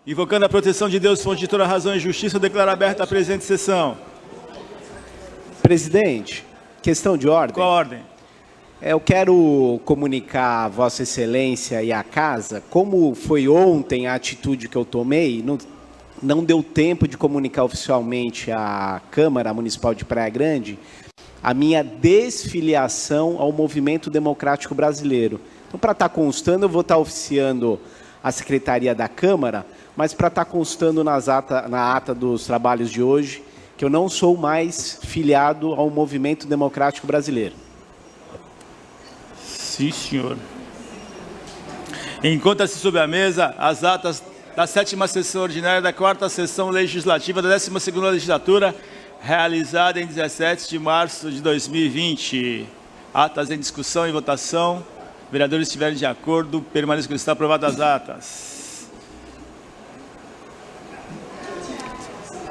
Invocando a proteção de Deus, fonte de toda razão e justiça, eu declaro aberta a presente sessão. Presidente, questão de ordem. Qual a ordem? Eu quero comunicar a Vossa Excelência e à Casa, como foi ontem a atitude que eu tomei, não deu tempo de comunicar oficialmente à Câmara Municipal de Praia Grande a minha desfiliação ao Movimento Democrático Brasileiro. Então, para estar constando, eu vou estar oficiando a Secretaria da Câmara, mas para estar constando na ata dos trabalhos de hoje, que eu não sou mais filiado ao Movimento Democrático Brasileiro. Sim, senhor. Encontra-se sob a mesa as atas da 7ª sessão ordinária da 4ª sessão legislativa da 12ª legislatura, realizada em 17 de março de 2020. Atas em discussão e votação. Vereadores estiverem de acordo, permaneçam como está aprovadas as atas.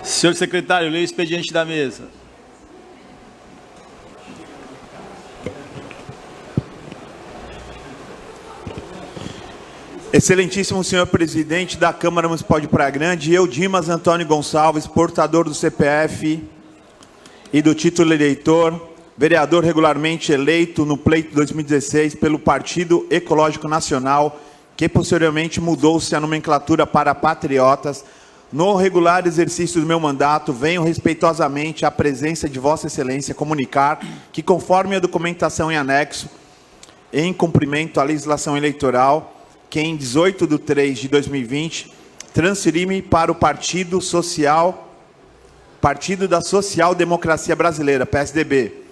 Senhor secretário, leia o expediente da mesa. Excelentíssimo senhor presidente da Câmara Municipal de Praia Grande, eu, Dimas Antônio Gonçalves, portador do CPF e do título eleitor, vereador regularmente eleito no pleito 2016 pelo Partido Ecológico Nacional, que posteriormente mudou-se a nomenclatura para Patriotas. No regular exercício do meu mandato, venho respeitosamente à presença de Vossa Excelência comunicar que, conforme a documentação em anexo, em cumprimento à legislação eleitoral, que em 18 de 3 de 2020, transferi-me para o Partido da Social Democracia Brasileira, PSDB.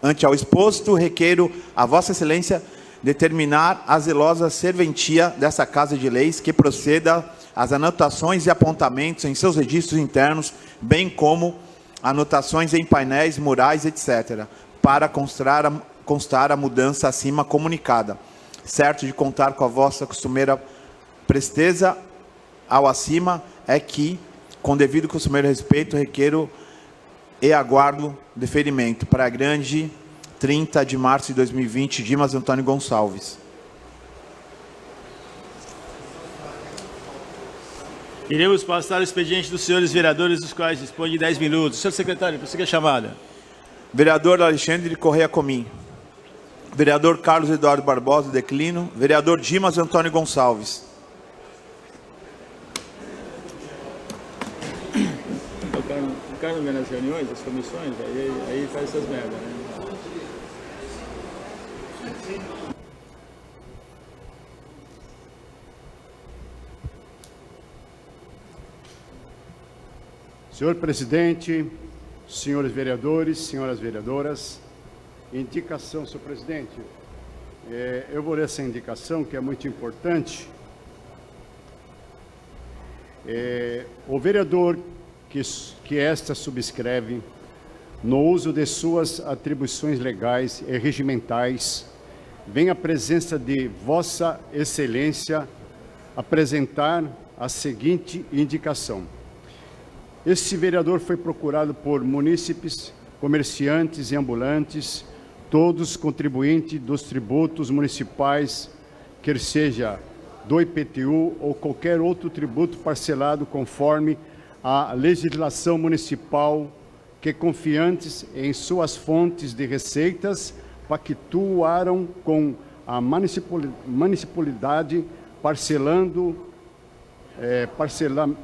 Ante ao exposto, requeiro a Vossa Excelência determinar a zelosa serventia dessa Casa de Leis que proceda às anotações e apontamentos em seus registros internos, bem como anotações em painéis, murais, etc., para constar a mudança acima comunicada. Certo de contar com a vossa costumeira presteza ao acima, é que, com devido costumeiro respeito, requeiro e aguardo deferimento. Praia Grande, 30 de março de 2020, Dimas Antônio Gonçalves. Iremos passar o expediente dos senhores vereadores, dos quais dispõe de 10 minutos. Senhor secretário, prossiga a chamada. Vereador Alexandre Correia Comim. Vereador Carlos Eduardo Barbosa, declino. Vereador Dimas Antônio Gonçalves. O cara não vem nas reuniões, das comissões, aí faz essas merdas, né? Senhor presidente, senhores vereadores, senhoras vereadoras, indicação, senhor presidente. Eu vou ler essa indicação, que é muito importante. O vereador que esta subscreve, no uso de suas atribuições legais e regimentais, vem à presença de Vossa Excelência apresentar a seguinte indicação. Este vereador foi procurado por munícipes, comerciantes e ambulantes, todos contribuintes dos tributos municipais, quer seja do IPTU ou qualquer outro tributo parcelado conforme a legislação municipal, que, confiantes em suas fontes de receitas, pactuaram com a municipalidade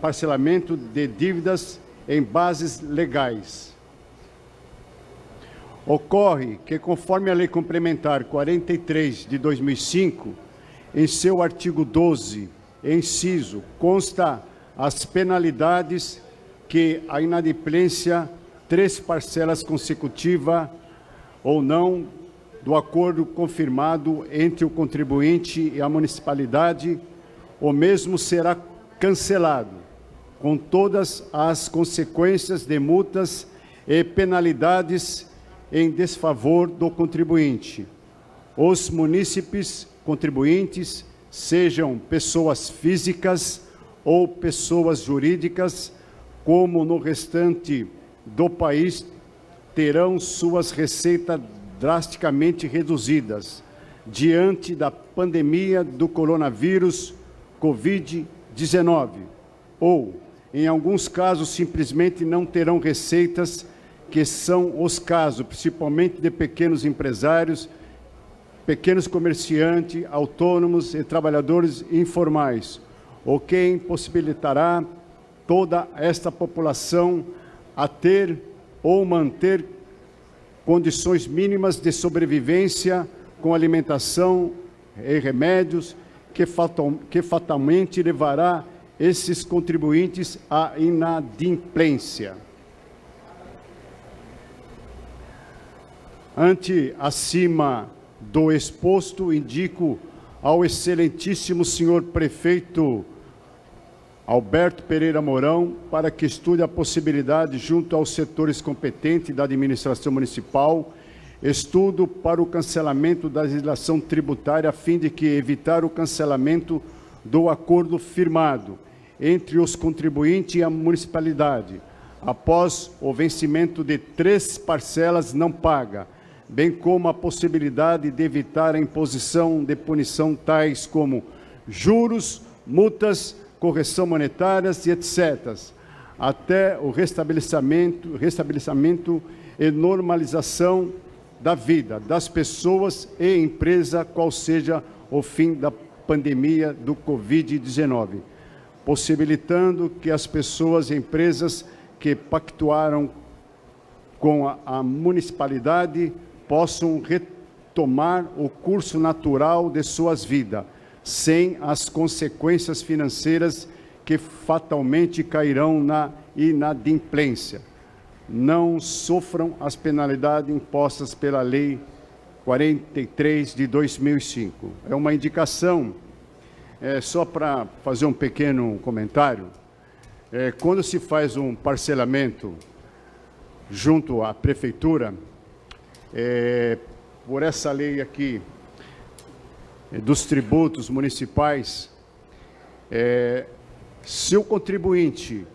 parcelamento de dívidas em bases legais. Ocorre que, conforme a Lei Complementar 43 de 2005, em seu artigo 12, inciso, consta as penalidades que a inadimplência 3 parcelas consecutivas ou não do acordo confirmado entre o contribuinte e a municipalidade, o mesmo será cancelado, com todas as consequências de multas e penalidades em desfavor do contribuinte. Os munícipes contribuintes, sejam pessoas físicas ou pessoas jurídicas, como no restante do país, terão suas receitas drasticamente reduzidas diante da pandemia do coronavírus Covid-19, ou, em alguns casos, simplesmente não terão receitas, que são os casos, principalmente de pequenos empresários, pequenos comerciantes, autônomos e trabalhadores informais, o que impossibilitará toda esta população a ter ou manter condições mínimas de sobrevivência com alimentação e remédios, que fatalmente levará esses contribuintes à inadimplência. Acima do exposto, indico ao excelentíssimo senhor prefeito Alberto Pereira Mourão para que estude a possibilidade, junto aos setores competentes da administração municipal, estudo para o cancelamento da legislação tributária, a fim de que evitar o cancelamento do acordo firmado entre os contribuintes e a municipalidade, após o vencimento de 3 parcelas não pagas, bem como a possibilidade de evitar a imposição de punição tais como juros, multas, correção monetárias e etc., até o restabelecimento e normalização da vida das pessoas e empresa, qual seja o fim da pandemia do Covid-19, possibilitando que as pessoas e empresas que pactuaram com a municipalidade possam retomar o curso natural de suas vidas, sem as consequências financeiras que fatalmente cairão na inadimplência. Não sofram as penalidades impostas pela Lei 43 de 2005. É uma indicação, só para fazer um pequeno comentário, quando se faz um parcelamento junto à prefeitura, por essa lei aqui, dos tributos municipais, se o contribuinte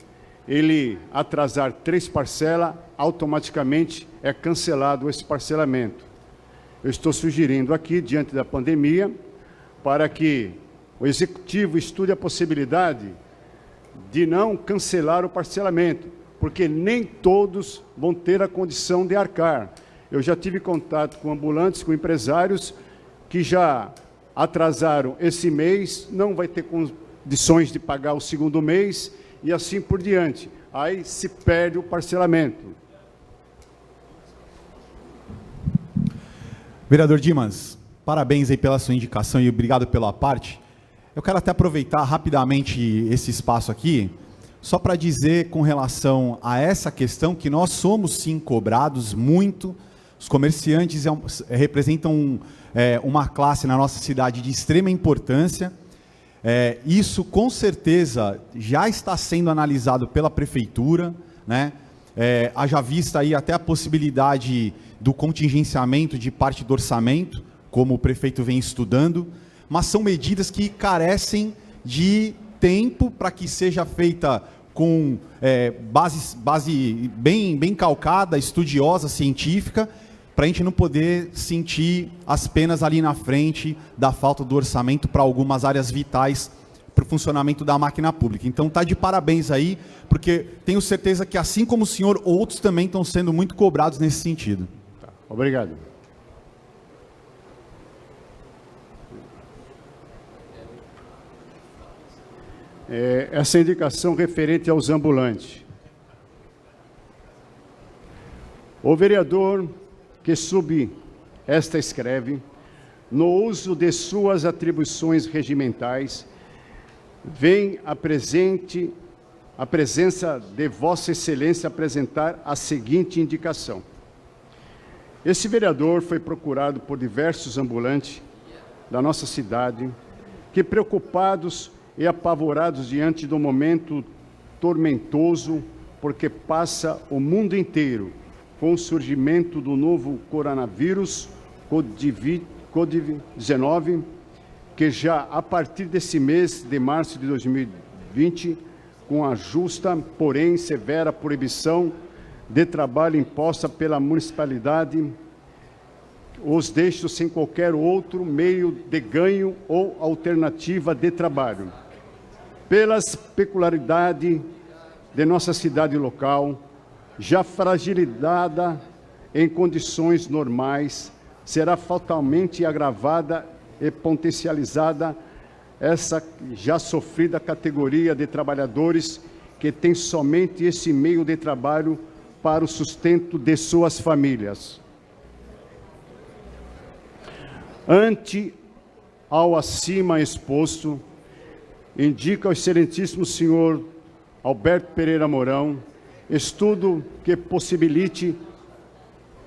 ele atrasar 3 parcelas, automaticamente é cancelado esse parcelamento. Eu estou sugerindo aqui, diante da pandemia, para que o Executivo estude a possibilidade de não cancelar o parcelamento, porque nem todos vão ter a condição de arcar. Eu já tive contato com ambulantes, com empresários que já atrasaram esse mês, não vai ter condições de pagar o segundo mês e assim por diante. Aí se perde o parcelamento. Vereador Dimas, parabéns aí pela sua indicação e obrigado pela parte. Eu quero até aproveitar rapidamente esse espaço aqui, só para dizer com relação a essa questão que nós somos sim cobrados muito. Os comerciantes representam uma classe na nossa cidade de extrema importância. Isso com certeza já está sendo analisado pela prefeitura, né? Haja vista aí até a possibilidade do contingenciamento de parte do orçamento, como o prefeito vem estudando, mas são medidas que carecem de tempo para que seja feita com base bem calcada, estudiosa, científica, para a gente não poder sentir as penas ali na frente da falta do orçamento para algumas áreas vitais para o funcionamento da máquina pública. Então está de parabéns aí, porque tenho certeza que assim como o senhor, outros também estão sendo muito cobrados nesse sentido. Obrigado. Essa indicação referente aos ambulantes. O vereador que sob esta escreve, no uso de suas atribuições regimentais, vem a presença de Vossa Excelência apresentar a seguinte indicação. Esse vereador foi procurado por diversos ambulantes da nossa cidade, que preocupados e apavorados diante do momento tormentoso, porque passa o mundo inteiro com o surgimento do novo coronavírus, Covid-19, que já a partir desse mês de março de 2020, com a justa, porém severa proibição de trabalho imposta pela municipalidade, os deixa sem qualquer outro meio de ganho ou alternativa de trabalho. pelas peculiaridades de nossa cidade local, já fragilizada em condições normais, será fatalmente agravada e potencializada essa já sofrida categoria de trabalhadores que tem somente esse meio de trabalho para o sustento de suas famílias. Ante ao acima exposto, indica ao excelentíssimo senhor Alberto Pereira Mourão estudo que possibilite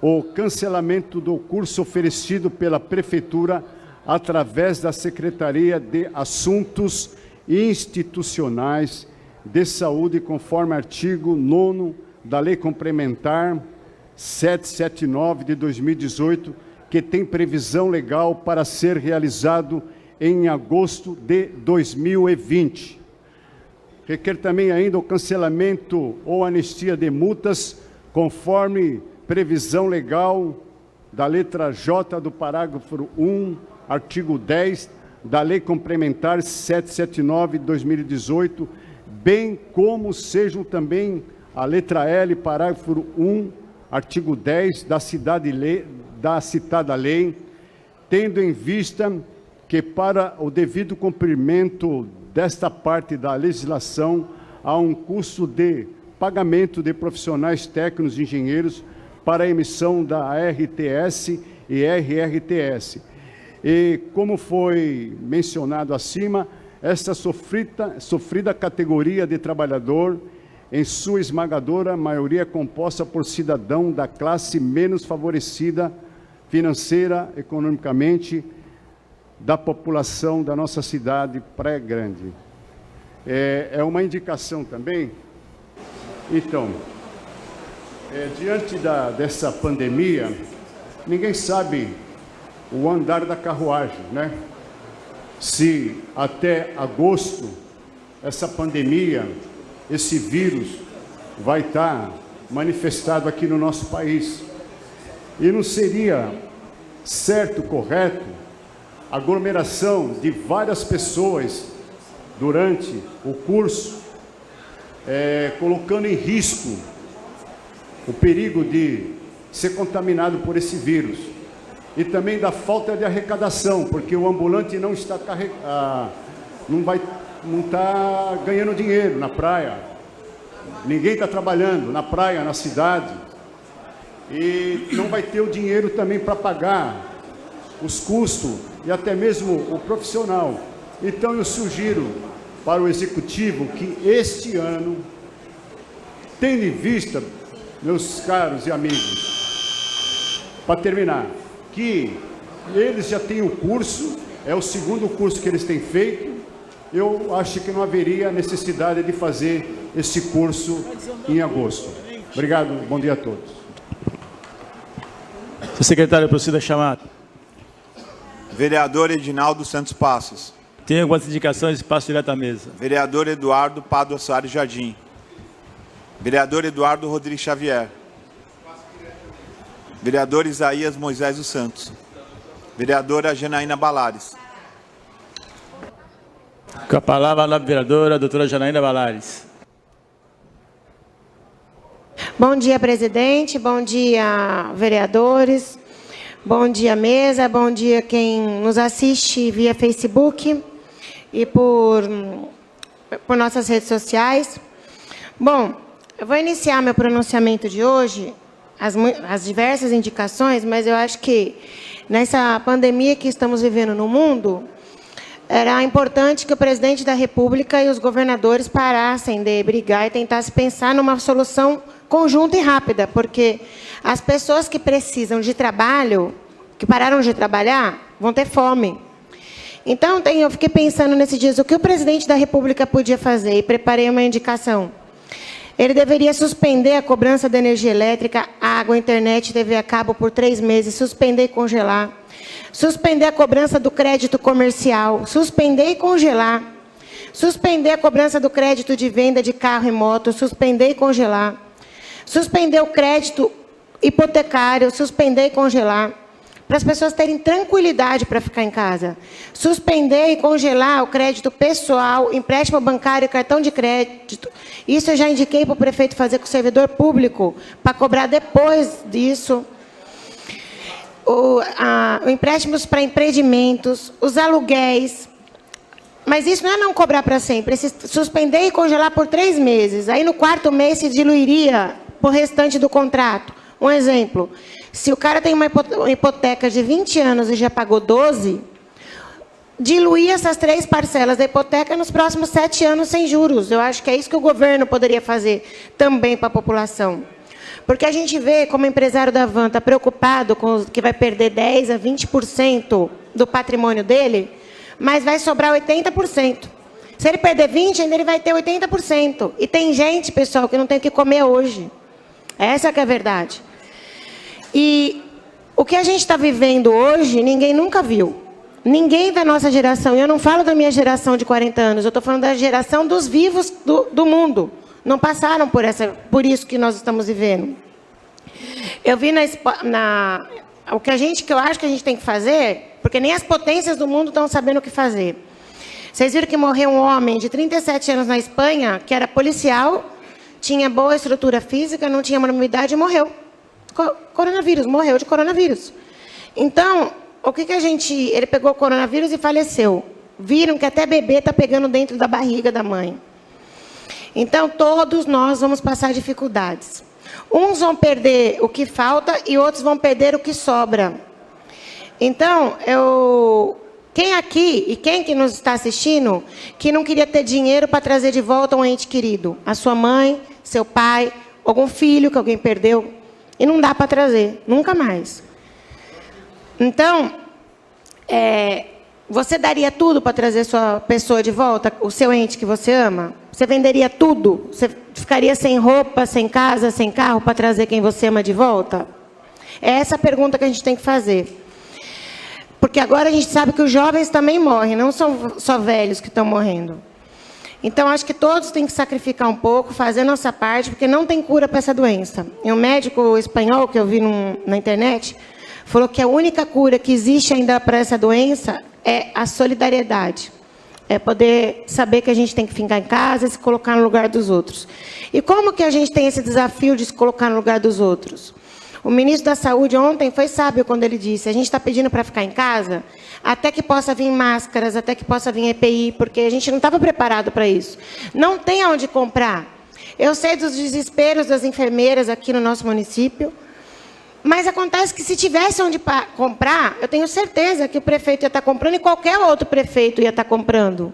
o cancelamento do curso oferecido pela Prefeitura através da Secretaria de Assuntos Institucionais de Saúde, conforme artigo 9º da Lei Complementar 779 de 2018, que tem previsão legal para ser realizado em agosto de 2020. Requer também ainda o cancelamento ou anistia de multas, conforme previsão legal da letra J do parágrafo 1, artigo 10 da Lei Complementar 779 de 2018, bem como sejam também a letra L, parágrafo 1, artigo 10 da citada lei, tendo em vista que para o devido cumprimento desta parte da legislação há um custo de pagamento de profissionais técnicos e engenheiros para a emissão da RTS e RRTS. E, como foi mencionado acima, esta sofrida categoria de trabalhador, em sua esmagadora maioria composta por cidadão da classe menos favorecida financeira, economicamente, da população da nossa cidade Praia Grande. É uma indicação também. Então, diante dessa pandemia, ninguém sabe o andar da carruagem, né? Se até agosto essa pandemia, esse vírus vai estar manifestado aqui no nosso país. E não seria certo, correto, aglomeração de várias pessoas durante o curso, colocando em risco o perigo de ser contaminado por esse vírus. E também da falta de arrecadação, porque o ambulante não está não está ganhando dinheiro na praia. Ninguém está trabalhando na praia, na cidade. E não vai ter o dinheiro também para pagar os custos e até mesmo o profissional. Então eu sugiro para o Executivo que este ano, tendo em vista, meus caros e amigos, para terminar, que eles já têm o curso, é o segundo curso que eles têm feito, eu acho que não haveria necessidade de fazer esse curso em agosto. Obrigado, bom dia a todos. Senhor secretário, proceda a chamar. Vereador Edinaldo Santos Passos. Tem algumas indicações, passo direto à mesa. Vereador Eduardo Pádua Soares Jardim. Vereador Eduardo Rodrigues Xavier. Vereador Isaías Moisés dos Santos. Vereadora Janaína Balares. Com a palavra a nova vereadora, a doutora Janaína Balares. Bom dia, presidente. Bom dia, vereadores. Bom dia, mesa. Bom dia quem nos assiste via Facebook e por nossas redes sociais. Bom, eu vou iniciar meu pronunciamento de hoje, as diversas indicações, mas eu acho que nessa pandemia que estamos vivendo no mundo, era importante que o presidente da República e os governadores parassem de brigar e tentassem pensar numa solução conjunta e rápida, porque as pessoas que precisam de trabalho, que pararam de trabalhar, vão ter fome. Então, eu fiquei pensando nesses dias, o que o presidente da República podia fazer, e preparei uma indicação. Ele deveria suspender a cobrança da energia elétrica, água, internet, TV a cabo por 3 meses, suspender e congelar. Suspender a cobrança do crédito comercial, suspender e congelar. Suspender a cobrança do crédito de venda de carro e moto, suspender e congelar. Suspender o crédito hipotecário, suspender e congelar. para as pessoas terem tranquilidade para ficar em casa. Suspender e congelar o crédito pessoal, empréstimo bancário e cartão de crédito. Isso eu já indiquei para o prefeito fazer com o servidor público, para cobrar depois disso. Empréstimos para empreendimentos, os aluguéis. Mas isso não é não cobrar para sempre, é suspender e congelar por 3 meses. Aí no 4º mês se diluiria para o restante do contrato. Um exemplo, se o cara tem uma hipoteca de 20 anos e já pagou 12, diluir essas 3 parcelas da hipoteca nos próximos 7 anos sem juros. Eu acho que é isso que o governo poderia fazer também para a população. Porque a gente vê como o empresário da Van está preocupado com que vai perder 10% a 20% do patrimônio dele, mas vai sobrar 80%. Se ele perder 20%, ainda ele vai ter 80%. E tem gente, pessoal, que não tem o que comer hoje. Essa que é a verdade. E o que a gente está vivendo hoje, ninguém nunca viu. Ninguém da nossa geração, e eu não falo da minha geração de 40 anos, eu estou falando da geração dos vivos do mundo. Não passaram por isso que nós estamos vivendo. Eu vi o que eu acho que a gente tem que fazer, porque nem as potências do mundo estão sabendo o que fazer. Vocês viram que morreu um homem de 37 anos na Espanha, que era policial, tinha boa estrutura física, não tinha morbidade e morreu. Coronavírus, morreu de coronavírus. Então, ele pegou o coronavírus e faleceu. Viram que até bebê está pegando dentro da barriga da mãe. Então, todos nós vamos passar dificuldades. Uns vão perder o que falta e outros vão perder o que sobra. Então, quem aqui e quem que nos está assistindo que não queria ter dinheiro para trazer de volta um ente querido? A sua mãe, seu pai, algum filho que alguém perdeu. E não dá para trazer, nunca mais. Então, você daria tudo para trazer sua pessoa de volta, o seu ente que você ama? Você venderia tudo? Você ficaria sem roupa, sem casa, sem carro para trazer quem você ama de volta? É essa a pergunta que a gente tem que fazer. Porque agora a gente sabe que os jovens também morrem, não são só velhos que estão morrendo. Então, acho que todos têm que sacrificar um pouco, fazer a nossa parte, porque não tem cura para essa doença. E um médico espanhol que eu vi na internet falou que a única cura que existe ainda para essa doença é a solidariedade. É poder saber que a gente tem que ficar em casa e se colocar no lugar dos outros. E como que a gente tem esse desafio de se colocar no lugar dos outros? O ministro da Saúde ontem foi sábio quando ele disse: a gente está pedindo para ficar em casa até que possa vir máscaras, até que possa vir EPI, porque a gente não estava preparado para isso. Não tem onde comprar. Eu sei dos desesperos das enfermeiras aqui no nosso município, mas acontece que se tivesse onde comprar, eu tenho certeza que o prefeito ia estar comprando e qualquer outro prefeito ia estar comprando.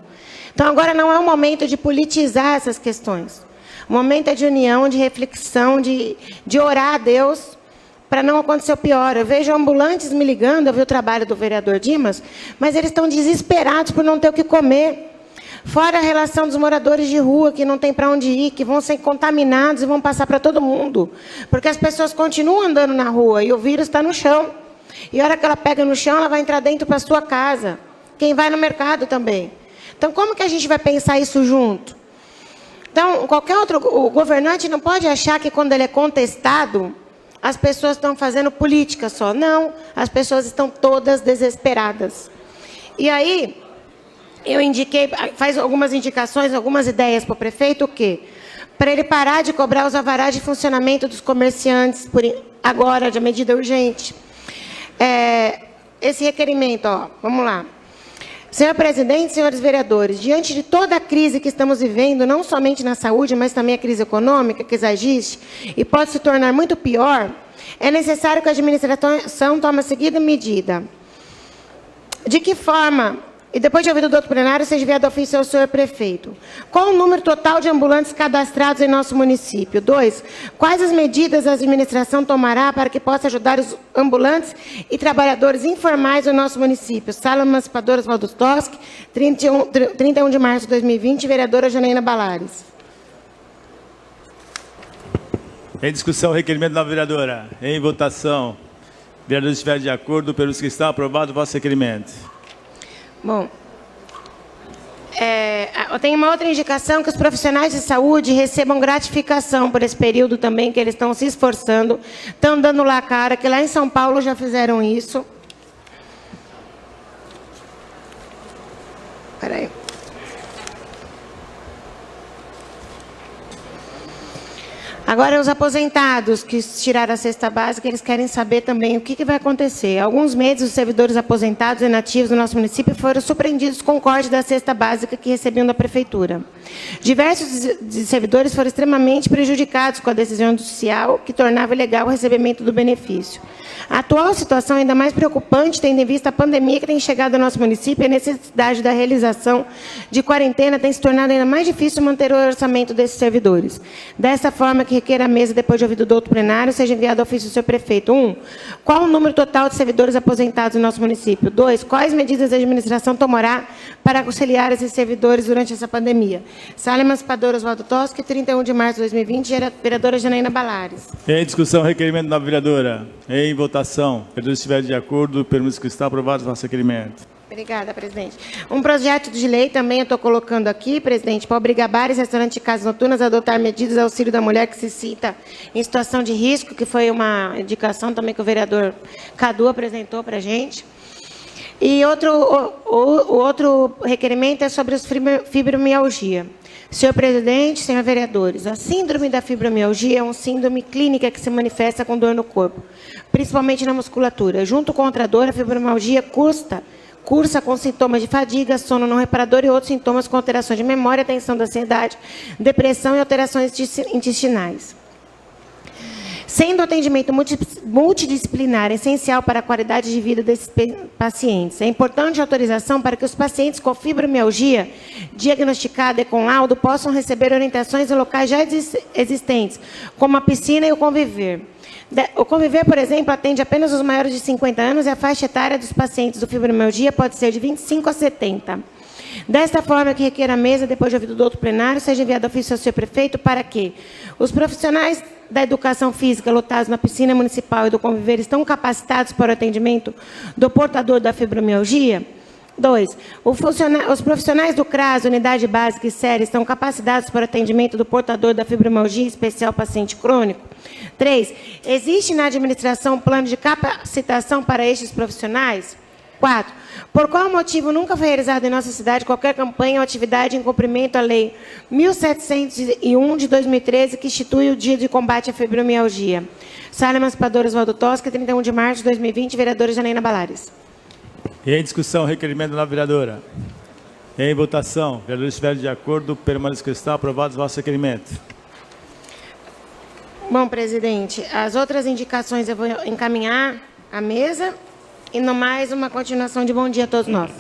Então, agora não é o momento de politizar essas questões. O momento é de união, de reflexão, de orar a Deus para não acontecer o pior. Eu vejo ambulantes me ligando, eu vi o trabalho do vereador Dimas, mas eles estão desesperados por não ter o que comer. Fora a relação dos moradores de rua, que não tem para onde ir, que vão ser contaminados e vão passar para todo mundo. Porque as pessoas continuam andando na rua e o vírus está no chão. E a hora que ela pega no chão, ela vai entrar dentro para a sua casa. Quem vai no mercado também. Então, como que a gente vai pensar isso junto? Então, o governante não pode achar que quando ele é contestado, as pessoas estão fazendo política só. Não, as pessoas estão todas desesperadas. E aí, eu faz algumas indicações, algumas ideias para o prefeito, o quê? Para ele parar de cobrar os alvarás de funcionamento dos comerciantes, agora, de medida urgente. Esse requerimento, vamos lá. Senhor presidente, senhores vereadores, diante de toda a crise que estamos vivendo, não somente na saúde, mas também a crise econômica que já existe e pode se tornar muito pior, é necessário que a administração tome a seguinte medida. De que forma, e depois de ouvido do outro plenário, seja enviado ofício ao senhor prefeito. Qual o número total de ambulantes cadastrados em nosso município? 2. Quais as medidas a administração tomará para que possa ajudar os ambulantes e trabalhadores informais do nosso município? Sala Emancipadora Oswaldo Toschi, 31 de março de 2020, vereadora Janaína Balares. Em discussão, o requerimento da vereadora. Em votação. Vereadores estiverem de acordo, pelos que estão, aprovado o vosso requerimento. Bom, eu tenho uma outra indicação, que os profissionais de saúde recebam gratificação por esse período também, que eles estão se esforçando, estão dando lá a cara, que lá em São Paulo já fizeram isso. Agora, os aposentados que tiraram a cesta básica, eles querem saber também o que vai acontecer. Há alguns meses, os servidores aposentados e nativos do nosso município foram surpreendidos com o corte da cesta básica que recebiam da Prefeitura. Diversos servidores foram extremamente prejudicados com a decisão judicial que tornava ilegal o recebimento do benefício. A atual situação é ainda mais preocupante, tendo em vista a pandemia que tem chegado ao nosso município e a necessidade da realização de quarentena tem se tornado ainda mais difícil manter o orçamento desses servidores. Dessa forma, que requer a mesa, depois de ouvido do outro plenário, seja enviado ao ofício do senhor prefeito. 1. Qual o número total de servidores aposentados no nosso município? 2. Quais medidas a administração tomará para auxiliar esses servidores durante essa pandemia? Sala Emancipadora Oswaldo Toschi, 31 de março de 2020, vereadora Janaína Balares. Em discussão, requerimento da vereadora. Em votação. Vereadores estiverem de acordo, permito que está aprovado o vosso requerimento. Obrigada, presidente. Um projeto de lei também eu estou colocando aqui, presidente, para obrigar bares, restaurantes e casas noturnas a adotar medidas de auxílio da mulher que se cita em situação de risco, que foi uma indicação também que o vereador Cadu apresentou para a gente. E o outro requerimento é sobre os fibromialgia. Senhor presidente, senhores vereadores, a síndrome da fibromialgia é uma síndrome clínica que se manifesta com dor no corpo, principalmente na musculatura. Junto com outra dor, a fibromialgia cursa com sintomas de fadiga, sono não reparador e outros sintomas com alterações de memória, tensão da ansiedade, depressão e alterações intestinais. Sendo o atendimento multidisciplinar essencial para a qualidade de vida desses pacientes, é importante a autorização para que os pacientes com fibromialgia diagnosticada e com laudo possam receber orientações em locais já existentes, como a piscina e o Conviver. O Conviver, por exemplo, atende apenas os maiores de 50 anos e a faixa etária dos pacientes do fibromialgia pode ser de 25 a 70. Desta forma, que requer a mesa, depois de ouvido do outro plenário, seja enviado ofício ao senhor prefeito para que os profissionais da educação física lotados na piscina municipal e do Conviver estão capacitados para o atendimento do portador da fibromialgia. 2. Os profissionais do CRAS, Unidade Básica e Série, estão capacitados para o atendimento do portador da fibromialgia, em especial paciente crônico. 3. Existe na administração um plano de capacitação para estes profissionais? 4. Por qual motivo nunca foi realizada em nossa cidade qualquer campanha ou atividade em cumprimento à Lei 1701 de 2013, que institui o Dia de Combate à Fibromialgia? Sala Emancipadora Oswaldo Toschi, 31 de março de 2020, vereadora Janaína Balares. Em discussão, requerimento da vereadora. Em votação, vereadores estiverem de acordo, permaneçam que está aprovado o vosso requerimento. Bom, presidente, as outras indicações eu vou encaminhar à mesa e, no mais, uma continuação de bom dia a todos nós.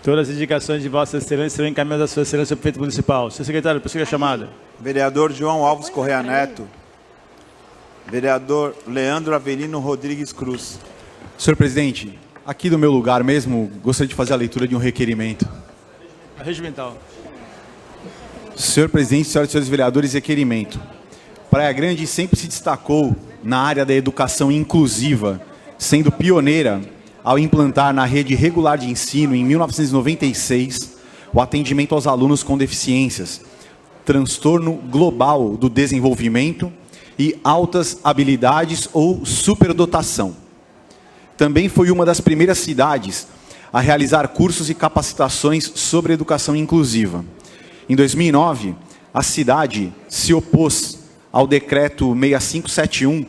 Todas as indicações de Vossa Excelência serão encaminhadas à Sua Excelência, prefeito municipal. Senhor secretário, prossiga a chamada. Vereador João Alves Correia Neto. Vereador Leandro Avelino Rodrigues Cruz. Senhor presidente, aqui do meu lugar mesmo, gostaria de fazer a leitura de um requerimento. Regimental. Senhor presidente, senhoras e senhores vereadores, requerimento. Praia Grande sempre se destacou na área da educação inclusiva, sendo pioneira ao implantar na rede regular de ensino, em 1996, o atendimento aos alunos com deficiências, transtorno global do desenvolvimento e altas habilidades ou superdotação. Também foi uma das primeiras cidades a realizar cursos e capacitações sobre educação inclusiva. Em 2009, a cidade se opôs ao decreto 6571,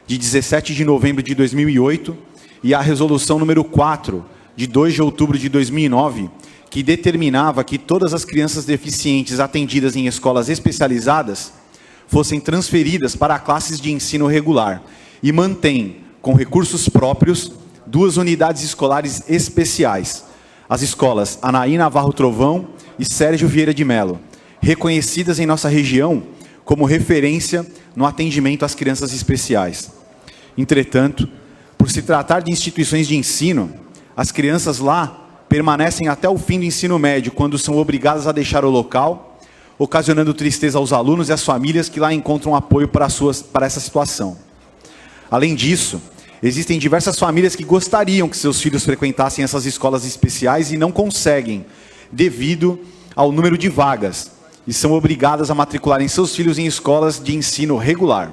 de 17 de novembro de 2008, e à resolução número 4, de 2 de outubro de 2009, que determinava que todas as crianças deficientes atendidas em escolas especializadas fossem transferidas para classes de ensino regular, e mantém, com recursos próprios, 2 unidades escolares especiais, as escolas Anaí Navarro Trovão e Sérgio Vieira de Mello, reconhecidas em nossa região como referência no atendimento às crianças especiais. Entretanto, por se tratar de instituições de ensino, as crianças lá permanecem até o fim do ensino médio, quando são obrigadas a deixar o local, ocasionando tristeza aos alunos e às famílias que lá encontram apoio para essa situação. Além disso, existem diversas famílias que gostariam que seus filhos frequentassem essas escolas especiais e não conseguem, devido ao número de vagas, e são obrigadas a matricularem seus filhos em escolas de ensino regular.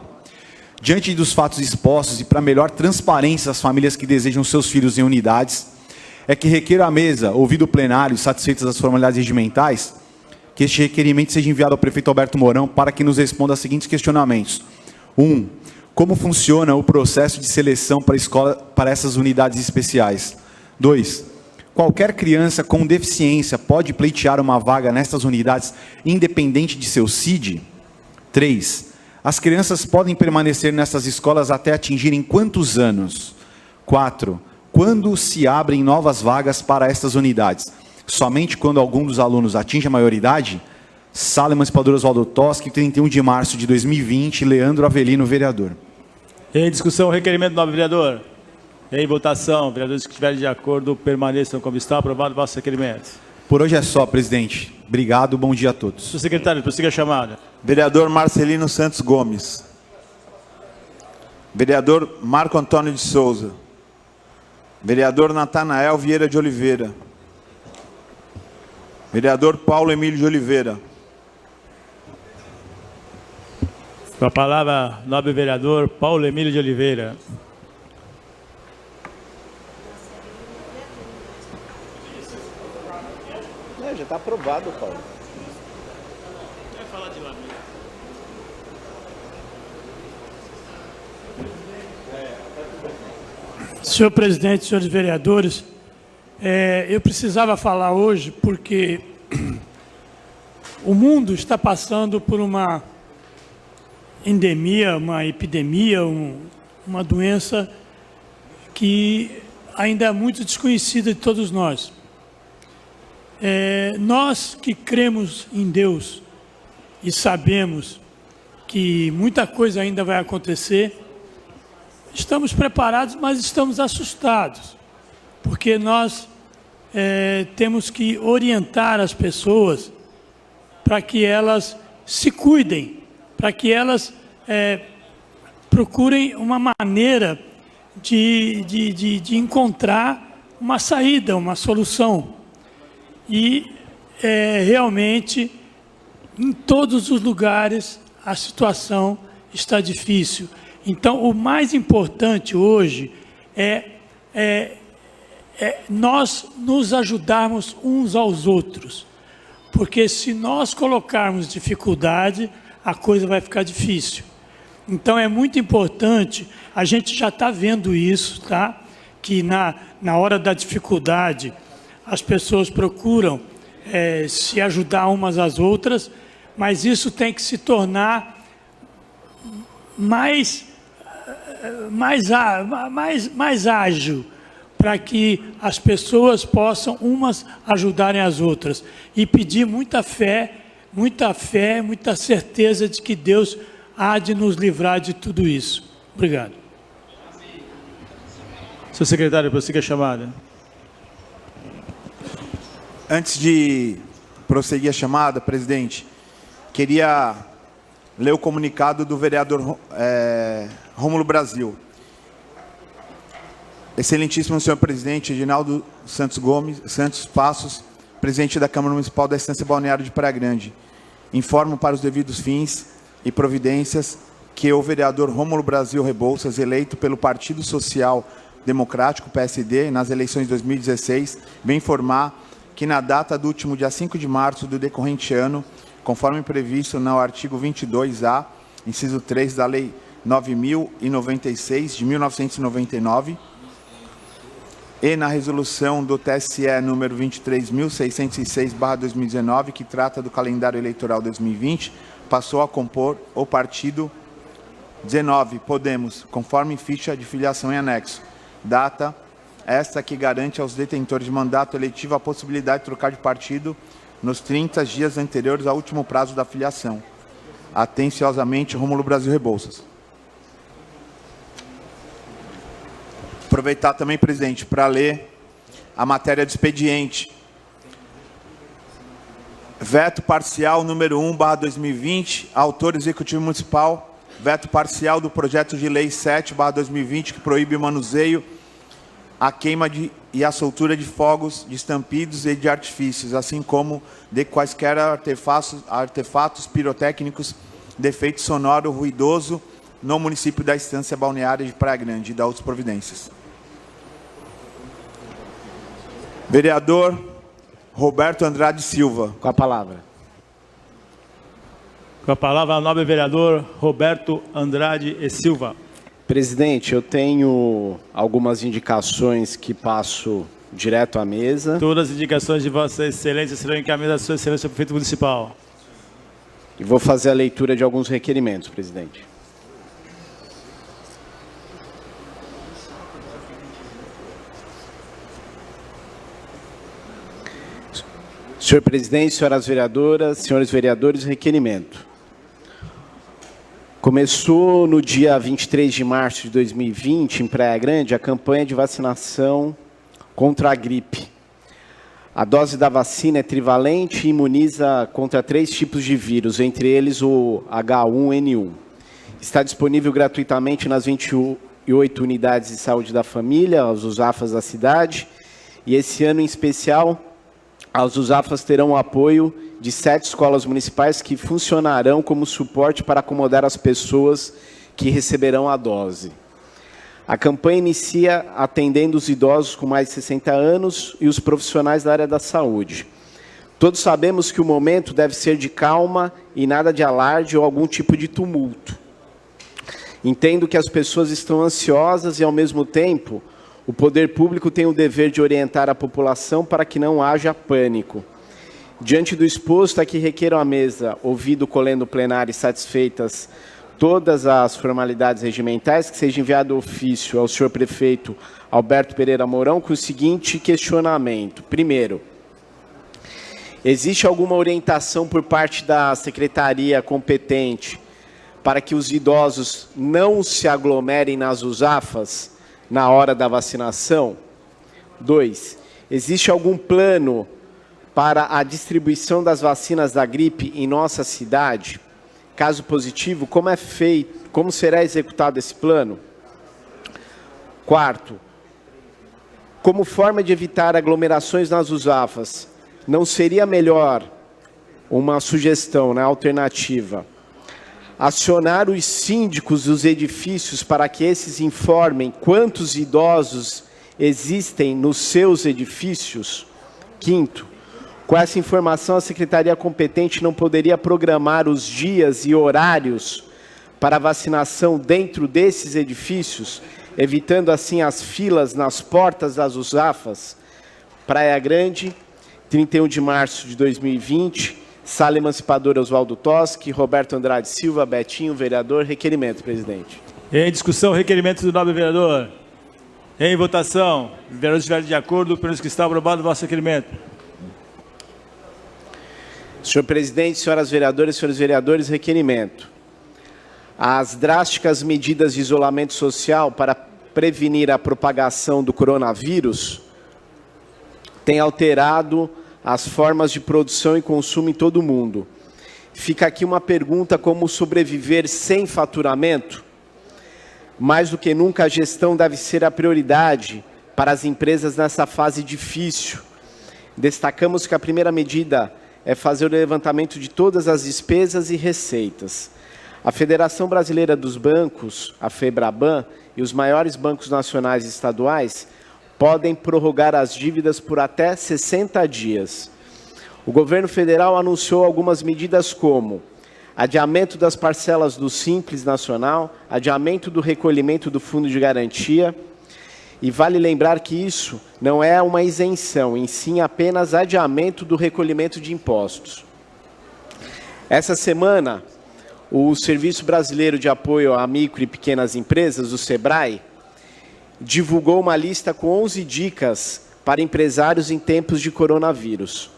Diante dos fatos expostos e para melhor transparência às famílias que desejam seus filhos em unidades, é que requer à mesa, ouvido o plenário, satisfeitas as formalidades regimentais, que este requerimento seja enviado ao prefeito Alberto Mourão para que nos responda aos seguintes questionamentos. 1. Como funciona o processo de seleção para essas unidades especiais? 2. Qualquer criança com deficiência pode pleitear uma vaga nessas unidades, independente de seu CID? 3. As crianças podem permanecer nessas escolas até atingirem quantos anos? 4. Quando se abrem novas vagas para estas unidades? Somente quando algum dos alunos atinge a maioridade? Sala Emancipadora Oswaldo Toschi, 31 de março de 2020, Leandro Avelino, vereador. Em discussão, o requerimento, nobre vereador. Em votação, vereadores que estiverem de acordo, permaneçam como está. Aprovado o vosso requerimento. Por hoje é só, presidente. Obrigado, bom dia a todos. Senhor secretário, prossiga a chamada. Vereador Marcelino Santos Gomes. Vereador Marco Antônio de Souza. Vereador Natanael Vieira de Oliveira. Vereador Paulo Emílio de Oliveira. Com a palavra, nobre vereador Paulo Emílio de Oliveira. Já está aprovado, Paulo. Senhor presidente, senhores vereadores, eu precisava falar hoje porque o mundo está passando por uma endemia, uma epidemia, uma doença que ainda é muito desconhecida de todos nós. Nós que cremos em Deus e sabemos que muita coisa ainda vai acontecer, estamos preparados, mas estamos assustados, porque nós temos que orientar as pessoas para que elas se cuidem, para que elas procurem uma maneira de encontrar uma saída, uma solução. E realmente, em todos os lugares, a situação está difícil. Então, o mais importante hoje é nós nos ajudarmos uns aos outros. Porque se nós colocarmos dificuldade, a coisa vai ficar difícil. Então, é muito importante, a gente já está vendo isso, tá? Que na hora da dificuldade, as pessoas procuram se ajudar umas às outras, mas isso tem que se tornar mais ágil, para que as pessoas possam umas ajudarem as outras. E pedir muita fé, muita certeza de que Deus há de nos livrar de tudo isso. Obrigado. Senhor secretário, prossiga a chamada. Antes de prosseguir a chamada, presidente, queria ler o comunicado do vereador Rômulo Brasil. Excelentíssimo senhor presidente, Reginaldo Santos Passos, presidente da Câmara Municipal da Estância Balneário de Praia Grande. Informo para os devidos fins e providências que o vereador Rômulo Brasil Rebouças, eleito pelo Partido Social Democrático, PSD, nas eleições de 2016, vem informar que na data do último dia 5 de março do decorrente ano, conforme previsto no artigo 22A, inciso 3 da Lei 9.096, de 1999, e na resolução do TSE número 23.606/2019, que trata do calendário eleitoral 2020, passou a compor o partido 19, Podemos, conforme ficha de filiação em anexo. Data esta que garante aos detentores de mandato eletivo a possibilidade de trocar de partido nos 30 dias anteriores ao último prazo da filiação. Atenciosamente, Rômulo Brasil Rebouças. Aproveitar também, presidente, para ler a matéria do expediente. Veto parcial número 1/2020, autor executivo municipal. Veto parcial do projeto de lei 7/2020, que proíbe o manuseio, a queima e a soltura de fogos, de estampidos e de artifícios, assim como de quaisquer artefatos pirotécnicos de efeito sonoro ruidoso no município da Estância Balneária de Praia Grande e da outras providências. Vereador Roberto Andrade Silva. Com a palavra. Com a palavra, o nobre vereador Roberto Andrade e Silva. Presidente, eu tenho algumas indicações que passo direto à mesa. Todas as indicações de Vossa Excelência serão encaminhadas à Sua Excelência, prefeito municipal. E vou fazer a leitura de alguns requerimentos, presidente. Senhor presidente, senhoras vereadoras, senhores vereadores, requerimento. Começou no dia 23 de março de 2020, em Praia Grande, a campanha de vacinação contra a gripe. A dose da vacina é trivalente e imuniza contra 3 tipos de vírus, entre eles o H1N1. Está disponível gratuitamente nas 28 unidades de saúde da família, os USAFAs da cidade, e esse ano em especial, as USAFAs terão o apoio de 7 escolas municipais que funcionarão como suporte para acomodar as pessoas que receberão a dose. A campanha inicia atendendo os idosos com mais de 60 anos e os profissionais da área da saúde. Todos sabemos que o momento deve ser de calma e nada de alarde ou algum tipo de tumulto. Entendo que as pessoas estão ansiosas e, ao mesmo tempo, o poder público tem o dever de orientar a população para que não haja pânico. Diante do exposto, aqui requeiro à mesa, ouvido o colendo plenário e satisfeitas todas as formalidades regimentais, que seja enviado ofício ao senhor prefeito Alberto Pereira Mourão com o seguinte questionamento. Primeiro, existe alguma orientação por parte da secretaria competente para que os idosos não se aglomerem nas USAFAs na hora da vacinação? 2, existe algum plano para a distribuição das vacinas da gripe em nossa cidade? Caso positivo, como será executado esse plano? 4, como forma de evitar aglomerações nas USAFAs, não seria melhor uma sugestão, né, alternativa, acionar os síndicos dos edifícios para que esses informem quantos idosos existem nos seus edifícios? 5º, com essa informação, a secretaria competente não poderia programar os dias e horários para vacinação dentro desses edifícios, evitando assim as filas nas portas das USAFAs? Praia Grande, 31 de março de 2020, Sala Emancipadora Oswaldo Toschi, Roberto Andrade Silva, Betinho, vereador. Requerimento, presidente. Em discussão, requerimento do nobre vereador. Em votação, vereadores estiverem de acordo, pelos que está aprovado o vosso requerimento. Senhor presidente, senhoras vereadoras e senhores vereadores, requerimento. As drásticas medidas de isolamento social para prevenir a propagação do coronavírus têm alterado as formas de produção e consumo em todo o mundo. Fica aqui uma pergunta: como sobreviver sem faturamento? Mais do que nunca, a gestão deve ser a prioridade para as empresas nessa fase difícil. Destacamos que a primeira medida é fazer o levantamento de todas as despesas e receitas. A Federação Brasileira dos Bancos, a FEBRABAN, e os maiores bancos nacionais e estaduais podem prorrogar as dívidas por até 60 dias. O governo federal anunciou algumas medidas como adiamento das parcelas do Simples Nacional, adiamento do recolhimento do Fundo de Garantia, e vale lembrar que isso não é uma isenção, em sim apenas adiamento do recolhimento de impostos. Essa semana, o Serviço Brasileiro de Apoio a Micro e Pequenas Empresas, o SEBRAE, divulgou uma lista com 11 dicas para empresários em tempos de coronavírus.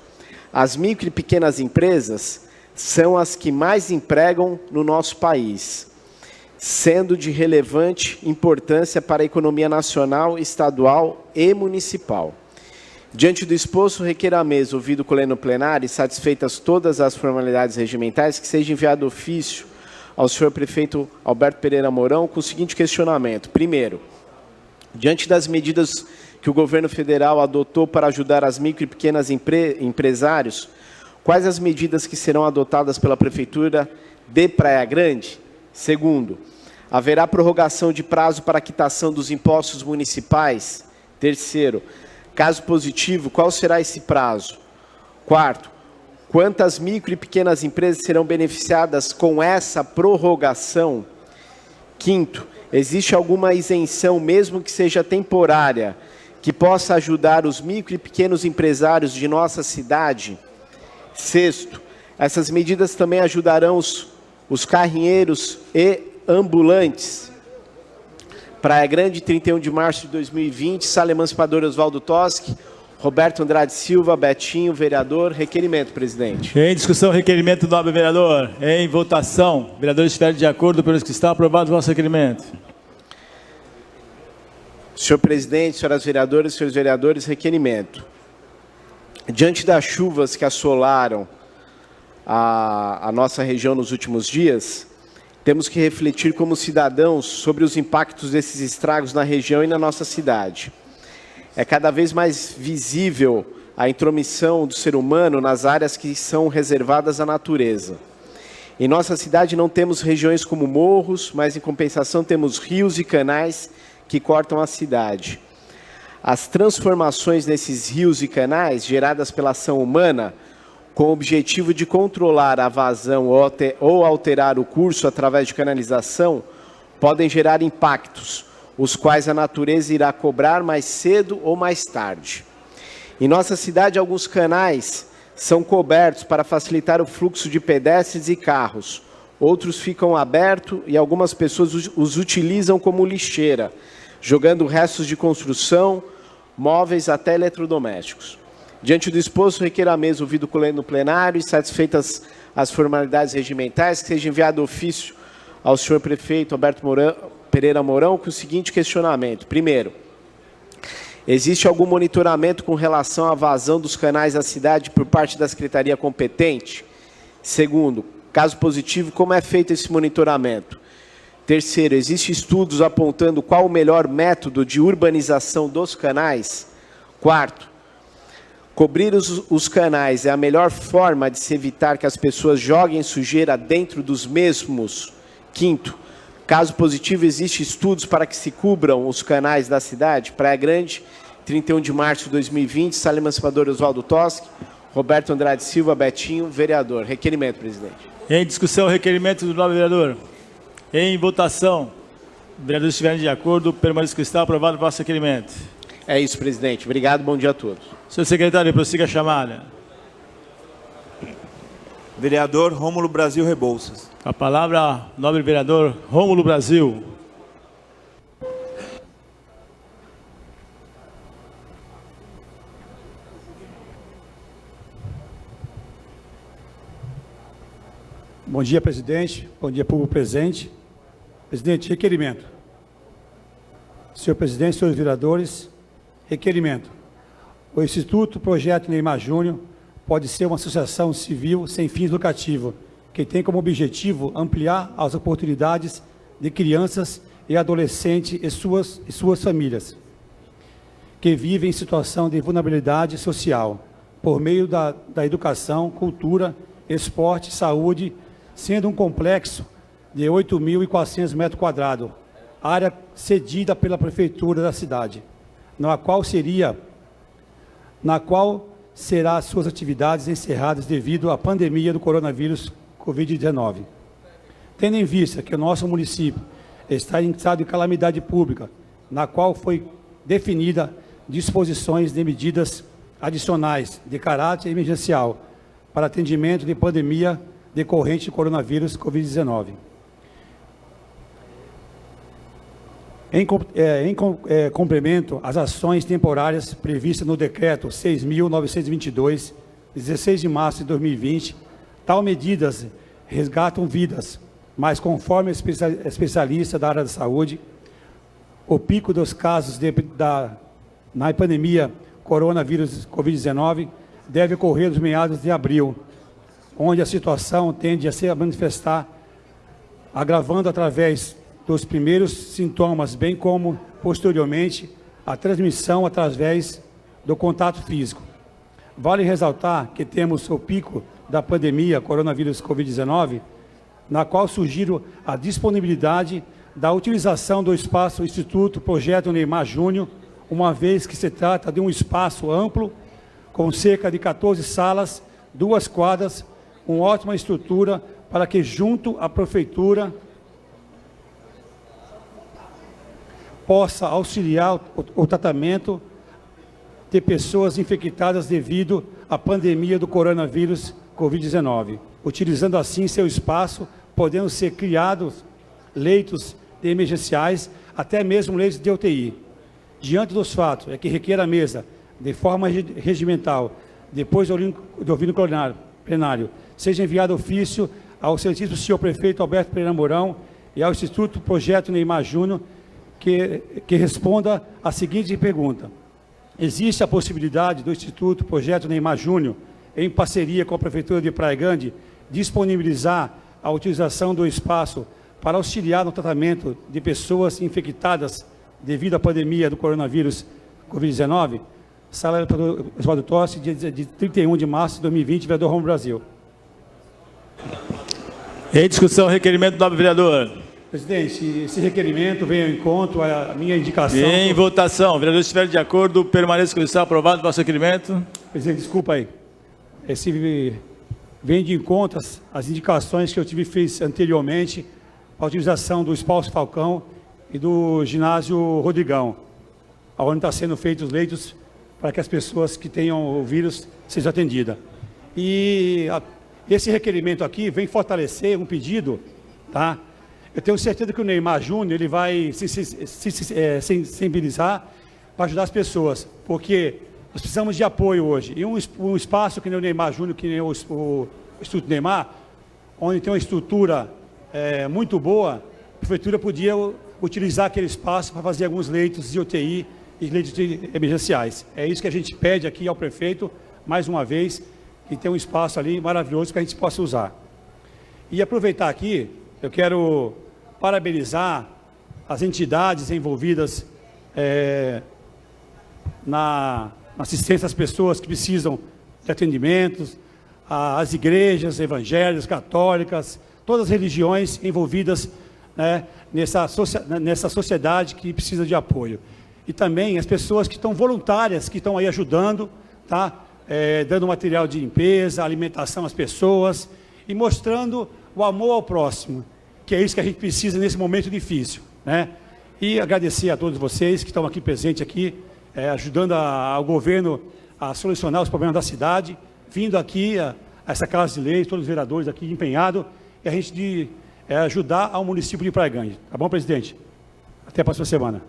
As micro e pequenas empresas são as que mais empregam no nosso país, sendo de relevante importância para a economia nacional, estadual e municipal. Diante do exposto, requer à mesa, ouvido o coleno plenário e satisfeitas todas as formalidades regimentais, que seja enviado ofício ao senhor prefeito Alberto Pereira Mourão com o seguinte questionamento. Primeiro, diante das medidas que o governo federal adotou para ajudar as micro e pequenas empresários, quais as medidas que serão adotadas pela Prefeitura de Praia Grande? Segundo, haverá prorrogação de prazo para a quitação dos impostos municipais? Terceiro, caso positivo, qual será esse prazo? Quarto, Quantas micro e pequenas empresas serão beneficiadas com essa prorrogação? Quinto, existe alguma isenção, mesmo que seja temporária, que possa ajudar os micro e pequenos empresários de nossa cidade? Sexto, essas medidas também ajudarão os carrinheiros e ambulantes. Praia Grande, 31 de março de 2020, Sala Emancipadora Oswaldo Toschi, Roberto Andrade Silva, Betinho, vereador. Requerimento, presidente. Em discussão, requerimento do nobre vereador. Em votação, vereadores estiverem de acordo pelos que está aprovado o vosso requerimento. Senhor presidente, senhoras vereadoras, senhores vereadores, requerimento. Diante das chuvas que assolaram a nossa região nos últimos dias, temos que refletir como cidadãos sobre os impactos desses estragos na região e na nossa cidade. É cada vez mais visível a intromissão do ser humano nas áreas que são reservadas à natureza. Em nossa cidade não temos regiões como morros, mas em compensação temos rios e canais que cortam a cidade. As transformações nesses rios e canais, geradas pela ação humana, com o objetivo de controlar a vazão ou alterar o curso através de canalização, podem gerar impactos, os quais a natureza irá cobrar mais cedo ou mais tarde. Em nossa cidade, alguns canais são cobertos para facilitar o fluxo de pedestres e carros. Outros ficam abertos e algumas pessoas os utilizam como lixeira, jogando restos de construção, móveis até eletrodomésticos. Diante do exposto, requer a mesa ouvido no plenário e satisfeitas as formalidades regimentais, que seja enviado ofício ao senhor prefeito Alberto Pereira Mourão com o seguinte questionamento. Primeiro, existe algum monitoramento com relação à vazão dos canais da cidade por parte da secretaria competente? Segundo, caso positivo, como é feito esse monitoramento? Terceiro, existem estudos apontando qual o melhor método de urbanização dos canais? Quarto, cobrir os canais é a melhor forma de se evitar que as pessoas joguem sujeira dentro dos mesmos? Quinto, caso positivo, existem estudos para que se cubram os canais da cidade? Praia Grande, 31 de março de 2020, Sala Emancipadora Oswaldo Toschi, Roberto Andrade Silva, Betinho, vereador. Requerimento, presidente. Em discussão, requerimento do nobre vereador. Em votação, vereadores estiverem de acordo, permaneça que está aprovado o vosso requerimento. É isso, presidente. Obrigado, bom dia a todos. Senhor secretário, prossiga a chamada. Vereador Rômulo Brasil Rebouças. A palavra, nobre vereador Rômulo Brasil. Bom dia, presidente. Bom dia, público presente. Presidente, requerimento. Senhor presidente, senhores vereadores, requerimento. O Instituto Projeto Neymar Júnior pode ser uma associação civil sem fins lucrativos, que tem como objetivo ampliar as oportunidades de crianças e adolescentes e suas famílias, que vivem em situação de vulnerabilidade social, por meio da educação, cultura, esporte, saúde, sendo um complexo de 8.400 metros quadrados, área cedida pela prefeitura da cidade, na qual será suas atividades encerradas devido à pandemia do coronavírus Covid-19. Tendo em vista que o nosso município está em estado de calamidade pública, na qual foi definida disposições de medidas adicionais de caráter emergencial para atendimento de pandemia decorrente do coronavírus Covid-19. Em complemento às ações temporárias previstas no Decreto 6.922, 16 de março de 2020, tal medidas resgatam vidas, mas conforme especialista da área da saúde, o pico dos casos na pandemia coronavírus Covid-19 deve ocorrer nos meados de abril, onde a situação tende a se manifestar, agravando através dos primeiros sintomas, bem como, posteriormente, a transmissão através do contato físico. Vale ressaltar que temos o pico da pandemia coronavírus Covid-19, na qual surgiu a disponibilidade da utilização do espaço Instituto Projeto Neymar Júnior, uma vez que se trata de um espaço amplo, com cerca de 14 salas, 2 quadras, com ótima estrutura, para que junto à prefeitura possa auxiliar o tratamento de pessoas infectadas devido à pandemia do coronavírus Covid-19, utilizando assim seu espaço, podendo ser criados leitos emergenciais, até mesmo leitos de UTI. Diante dos fatos, é que requer a mesa, de forma regimental, depois do ouvido plenário, seja enviado ofício ao excelentíssimo senhor prefeito Alberto Pereira Mourão e ao Instituto Projeto Neymar Júnior, que responda a seguinte pergunta: existe a possibilidade do Instituto Projeto Neymar Júnior, em parceria com a Prefeitura de Praia Grande, disponibilizar a utilização do espaço para auxiliar no tratamento de pessoas infectadas devido à pandemia do coronavírus Covid-19? Sala Oswaldo Tossi, de 31 de março de 2020, vereador Romulo Brasil. Em discussão, requerimento do nobre vereador. Presidente, esse requerimento vem ao encontro à minha indicação. Em votação. Vereadores estiverem de acordo, permaneça com o está aprovado o vosso requerimento. Presidente, desculpa aí. Esse vem de encontro às indicações que eu fiz anteriormente, a utilização do Espaço Falcão e do ginásio Rodrigão, onde está sendo feitos os leitos para que as pessoas que tenham o vírus sejam atendidas. E esse requerimento aqui vem fortalecer um pedido, tá? Eu tenho certeza que o Neymar Júnior ele vai se sensibilizar para ajudar as pessoas, porque nós precisamos de apoio hoje. E um espaço que nem o Neymar Júnior, que nem o Instituto Neymar, onde tem uma estrutura muito boa, a prefeitura podia utilizar aquele espaço para fazer alguns leitos de UTI e leitos emergenciais. É isso que a gente pede aqui ao prefeito, mais uma vez, que tem um espaço ali maravilhoso que a gente possa usar. E aproveitar aqui, eu quero parabenizar as entidades envolvidas na assistência às pessoas que precisam de atendimentos, as igrejas evangélicas, católicas, todas as religiões envolvidas, né, nessa sociedade que precisa de apoio. E também as pessoas que estão voluntárias, que estão aí ajudando, tá? Dando material de limpeza, alimentação às pessoas e mostrando o amor ao próximo, que é isso que a gente precisa nesse momento difícil, né? E agradecer a todos vocês que estão aqui presentes aqui, ajudando ao governo a solucionar os problemas da cidade, vindo aqui a essa Casa de Leis, todos os vereadores aqui empenhados, e a gente ajudar ao município de Praia Grande. Tá bom, presidente? Até a próxima semana.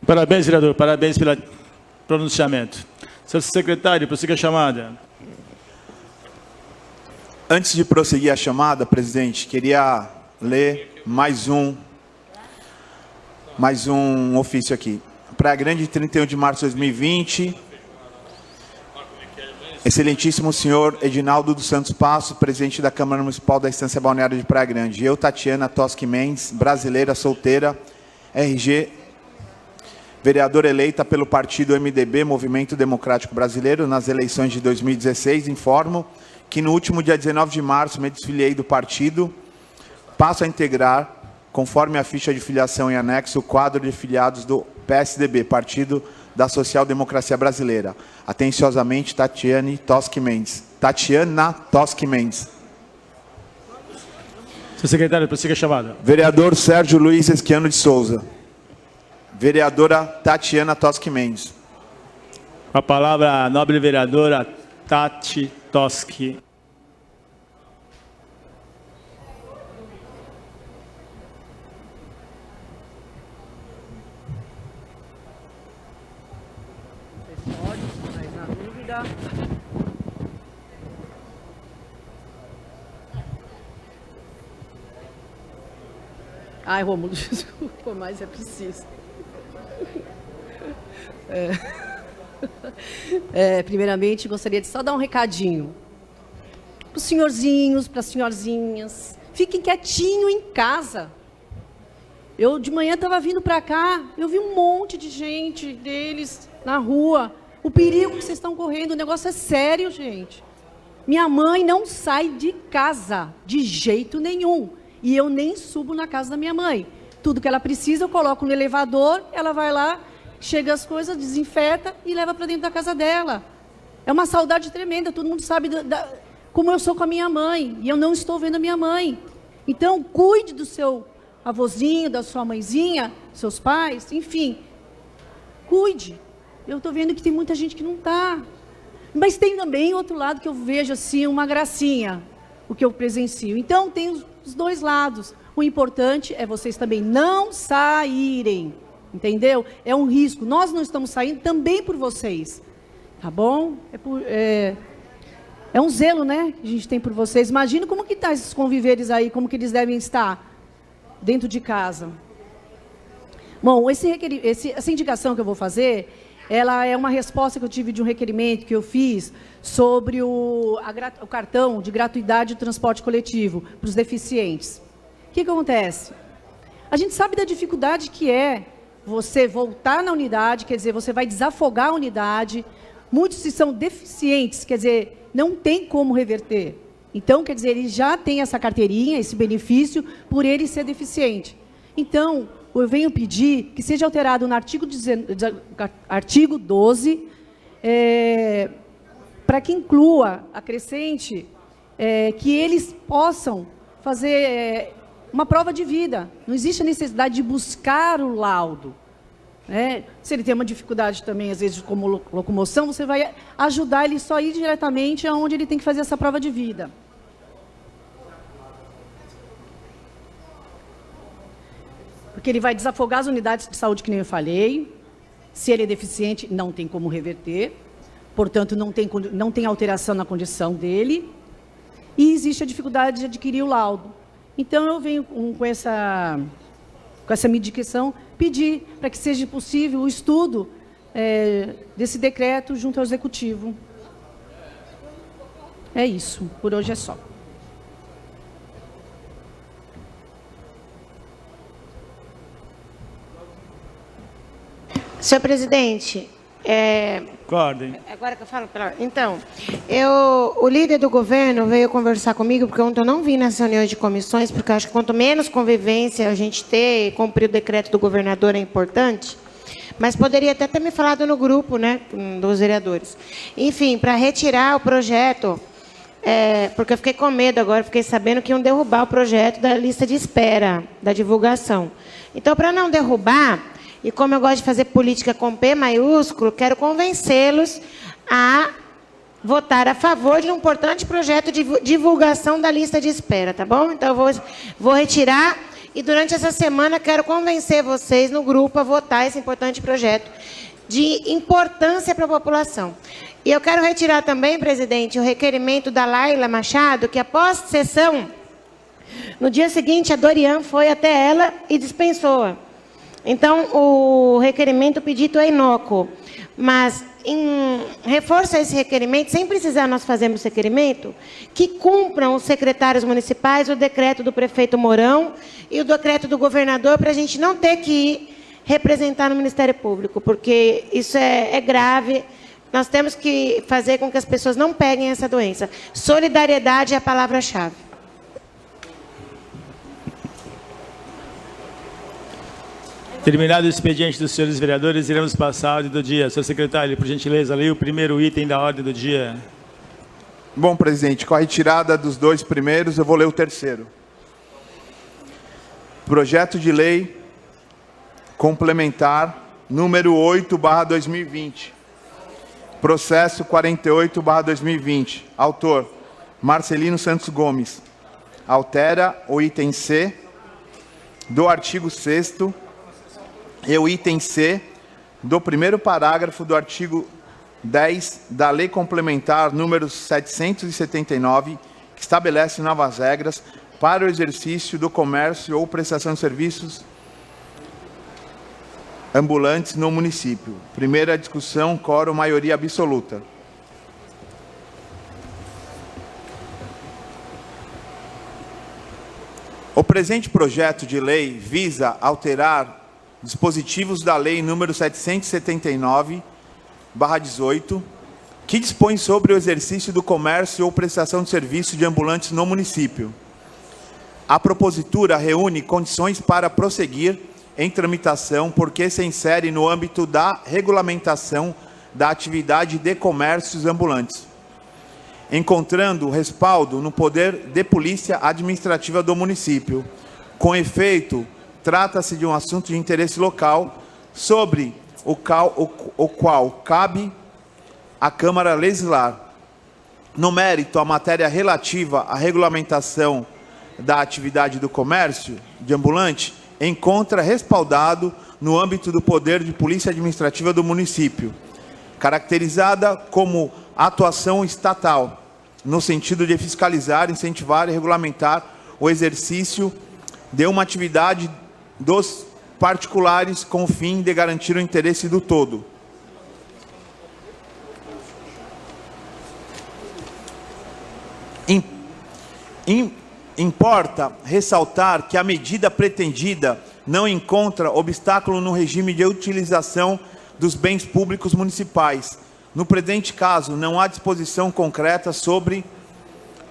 Parabéns, vereador. Parabéns pelo pronunciamento. Senhor secretário, prossiga a chamada. Antes de prosseguir a chamada, presidente, queria ler mais um ofício aqui. Praia Grande, 31 de março de 2020. Excelentíssimo senhor Edinaldo dos Santos Passo, presidente da Câmara Municipal da Estância Balneária de Praia Grande. Eu, Tatiana Toschi Mendes, brasileira, solteira, RG, vereadora eleita pelo partido MDB, Movimento Democrático Brasileiro, nas eleições de 2016, informo que no último dia 19 de março me desfiliei do partido, passo a integrar, conforme a ficha de filiação em anexo, o quadro de filiados do PSDB, Partido da Social Democracia Brasileira. Atenciosamente, Tatiana Toschi Mendes. Senhor secretário, prossiga a chamada. Vereador Sérgio Luiz Esquiano de Souza. Vereadora Tatiana Toschi Mendes. Com a palavra a nobre vereadora Tati Toschi. Mas na dúvida... Ai, Rômulo, desculpa, mas é preciso. Primeiramente, gostaria de só dar um recadinho para os senhorzinhos, para as senhorzinhas. Fiquem quietinho em casa. Eu de manhã estava vindo para cá, eu vi um monte de gente deles na rua. O perigo que vocês estão correndo, o negócio é sério, gente. Minha mãe não sai de casa, de jeito nenhum. E eu nem subo na casa da minha mãe. Tudo que ela precisa, eu coloco no elevador, ela vai lá, chega as coisas, desinfeta e leva para dentro da casa dela. É uma saudade tremenda, todo mundo sabe como eu sou com a minha mãe, e eu não estou vendo a minha mãe. Então, cuide do seu avôzinho, da sua mãezinha, seus pais, enfim, cuide. Eu estou vendo que tem muita gente que não está. Mas tem também outro lado que eu vejo assim, uma gracinha, o que eu presencio. Então, tem os dois lados. O importante é vocês também não saírem, entendeu? É um risco. Nós não estamos saindo também por vocês, tá bom? É um zelo, né, que a gente tem por vocês. Imagina como que estão esses conviveres aí, como que eles devem estar dentro de casa. Bom, essa indicação que eu vou fazer, ela é uma resposta que eu tive de um requerimento que eu fiz sobre o cartão de gratuidade do transporte coletivo para os deficientes. O que acontece? A gente sabe da dificuldade que é você voltar na unidade, quer dizer, você vai desafogar a unidade. Muitos que são deficientes, quer dizer, não tem como reverter. Então, quer dizer, ele já tem essa carteirinha, esse benefício, por ele ser deficiente. Então, eu venho pedir que seja alterado no artigo 12, para que inclua, acrescente, que eles possam fazer uma prova de vida. Não existe a necessidade de buscar o laudo. Se ele tem uma dificuldade também, às vezes, como locomoção, você vai ajudar ele só a ir diretamente aonde ele tem que fazer essa prova de vida. Porque ele vai desafogar as unidades de saúde, que nem eu falei. Se ele é deficiente, não tem como reverter. Portanto, não tem alteração na condição dele. E existe a dificuldade de adquirir o laudo. Então, eu venho com essa medicação, pedir para que seja possível o estudo desse decreto junto ao Executivo. É isso, por hoje é só. Senhor presidente, Acordem. agora que eu falo, então, o líder do governo veio conversar comigo, porque ontem eu não vim nas reuniões de comissões, porque eu acho que quanto menos convivência a gente ter e cumprir o decreto do governador é importante, mas poderia até ter me falado no grupo, né, dos vereadores. Enfim, para retirar o projeto, porque eu fiquei com medo agora, fiquei sabendo que iam derrubar o projeto da lista de espera, da divulgação. Então, para não derrubar, e como eu gosto de fazer política com P maiúsculo, quero convencê-los a votar a favor de um importante projeto de divulgação da lista de espera, tá bom? Então, eu vou retirar e durante essa semana quero convencer vocês no grupo a votar esse importante projeto de importância para a população. E eu quero retirar também, presidente, o requerimento da Laila Machado, que após sessão, no dia seguinte, a Dorian foi até ela e dispensou-a. Então, o requerimento pedido é inócuo, mas reforça esse requerimento, sem precisar nós fazermos requerimento, que cumpram os secretários municipais, o decreto do prefeito Mourão e o decreto do governador, para a gente não ter que ir representar no Ministério Público, porque isso é grave. Nós temos que fazer com que as pessoas não peguem essa doença. Solidariedade é a palavra-chave. Terminado o expediente dos senhores vereadores, iremos passar a ordem do dia. Senhor secretário, por gentileza, leia o primeiro item da ordem do dia. Bom, presidente, com a retirada dos dois primeiros, eu vou ler o terceiro. Projeto de lei complementar número 8/2020. Processo 48/2020. Autor, Marcelino Santos Gomes. Altera o item C do artigo 6º e o item C do primeiro parágrafo do artigo 10 da Lei Complementar número 779, que estabelece novas regras para o exercício do comércio ou prestação de serviços ambulantes no município. Primeira discussão, quórum, maioria absoluta. O presente projeto de lei visa alterar dispositivos da Lei número 779/18, que dispõe sobre o exercício do comércio ou prestação de serviço de ambulantes no município. A propositura reúne condições para prosseguir em tramitação, porque se insere no âmbito da regulamentação da atividade de comércios ambulantes. encontrando respaldo no poder de polícia administrativa do município. Com efeito, trata-se de um assunto de interesse local, sobre o qual cabe à Câmara legislar. No mérito, a matéria relativa à regulamentação da atividade do comércio de ambulante encontra respaldado no âmbito do poder de polícia administrativa do município, caracterizada como atuação estatal, no sentido de fiscalizar, incentivar e regulamentar o exercício de uma atividade dos particulares com o fim de garantir o interesse do todo. Importa ressaltar que a medida pretendida não encontra obstáculo no regime de utilização dos bens públicos municipais. No presente caso, não há disposição concreta sobre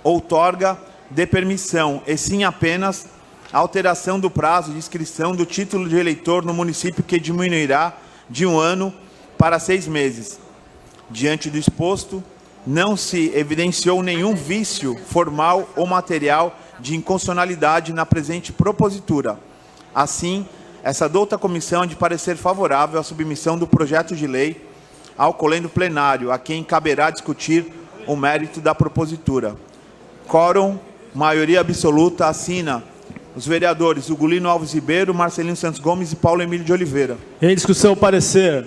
outorga de permissão, e sim apenas a alteração do prazo de inscrição do título de eleitor no município, que diminuirá de 1 ano para 6 meses. Diante do exposto, não se evidenciou nenhum vício formal ou material de inconstitucionalidade na presente propositura. Assim, essa douta comissão é de parecer favorável à submissão do projeto de lei ao colênio plenário, a quem caberá discutir o mérito da propositura. Quórum, maioria absoluta, assina os vereadores Ugolino Alves Ribeiro, Marcelino Santos Gomes e Paulo Emílio de Oliveira. Em discussão, parecer.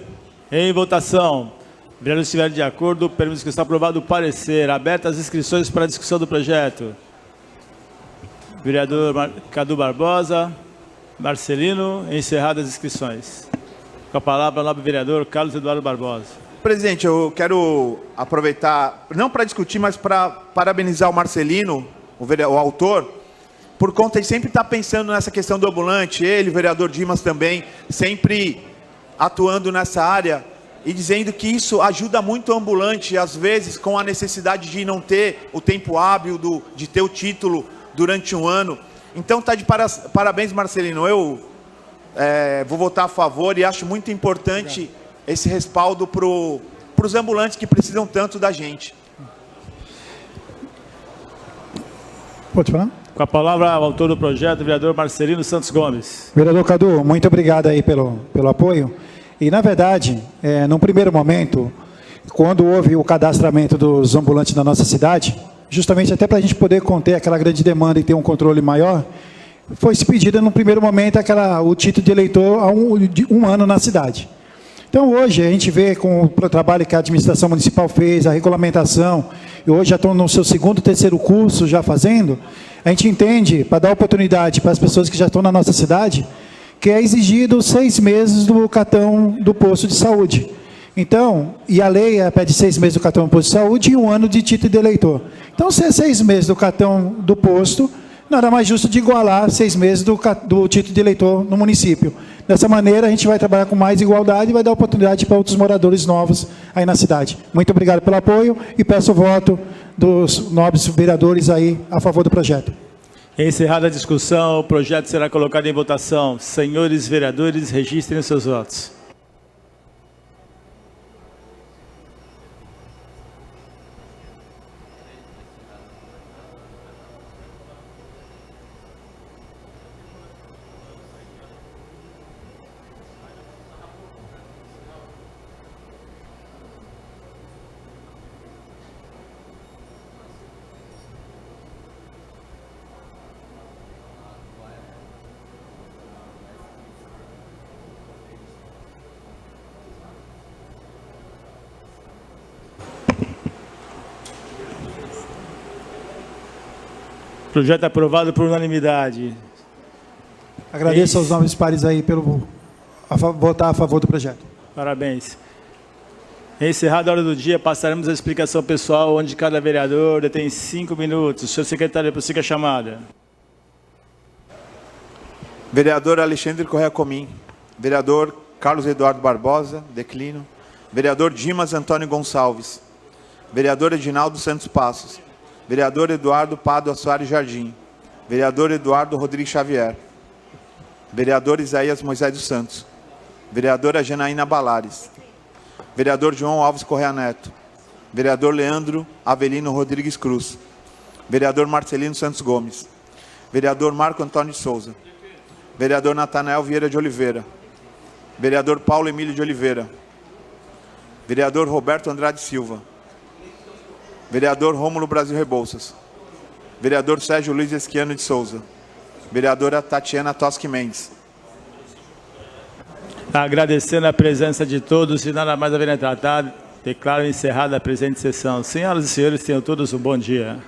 Em votação. Vereadores estiverem de acordo, permito que está aprovado o parecer. Abertas as inscrições para a discussão do projeto. Vereador Cadu Barbosa, Marcelino, encerradas as inscrições. Com a palavra, o nobre vereador Carlos Eduardo Barbosa. Presidente, eu quero aproveitar, não para discutir, mas para parabenizar o Marcelino, o autor, por conta de sempre estar pensando nessa questão do ambulante, ele, o vereador Dimas também, sempre atuando nessa área e dizendo que isso ajuda muito o ambulante, às vezes com a necessidade de não ter o tempo hábil de ter o título durante um ano. Então está de parabéns, Marcelino. Eu vou votar a favor e acho muito importante esse respaldo para os ambulantes que precisam tanto da gente. Pode falar? Com a palavra, o autor do projeto, o vereador Marcelino Santos Gomes. Vereador Cadu, muito obrigado aí pelo apoio. E, na verdade, num primeiro momento, quando houve o cadastramento dos ambulantes na nossa cidade, justamente até para a gente poder conter aquela grande demanda e ter um controle maior, foi se pedida, no primeiro momento, o título de eleitor há um ano na cidade. Então, hoje, a gente vê com o trabalho que a administração municipal fez, a regulamentação, e hoje já estão no seu segundo, terceiro curso já fazendo, a gente entende, para dar oportunidade para as pessoas que já estão na nossa cidade, que é exigido 6 meses do cartão do posto de saúde. Então, e a lei pede 6 meses do cartão do posto de saúde e 1 ano de título de eleitor. Então, se é 6 meses do cartão do posto, nada mais justo de igualar 6 meses do título de eleitor no município. Dessa maneira, a gente vai trabalhar com mais igualdade e vai dar oportunidade para outros moradores novos aí na cidade. Muito obrigado pelo apoio e peço o voto dos nobres vereadores aí a favor do projeto. Encerrada a discussão, o projeto será colocado em votação. Senhores vereadores, registrem os seus votos. Projeto aprovado por unanimidade. Agradeço aos nobres pares aí pelo votar a favor do projeto. Parabéns. Encerrada a hora do dia, passaremos a explicação pessoal, onde cada vereador detém 5 minutos. Senhor secretário, prossiga a chamada. Vereador Alexandre Correia Comim. Vereador Carlos Eduardo Barbosa, declino. Vereador Dimas Antônio Gonçalves. Vereador Edinaldo Santos Passos. Vereador Eduardo Pádua Soares Jardim. Vereador Eduardo Rodrigues Xavier. Vereador Isaías Moisés dos Santos. Vereadora Janaína Balares. Vereador João Alves Correia Neto. Vereador Leandro Avelino Rodrigues Cruz. Vereador Marcelino Santos Gomes. Vereador Marco Antônio de Souza. Vereador Natanael Vieira de Oliveira. Vereador Paulo Emílio de Oliveira. Vereador Roberto Andrade Silva. Vereador Rômulo Brasil Rebouças. Vereador Sérgio Luiz Esquiano de Souza. Vereadora Tatiana Toschi Mendes. Agradecendo a presença de todos e nada mais havendo tratado, declaro encerrada a presente sessão. Senhoras e senhores, tenham todos um bom dia.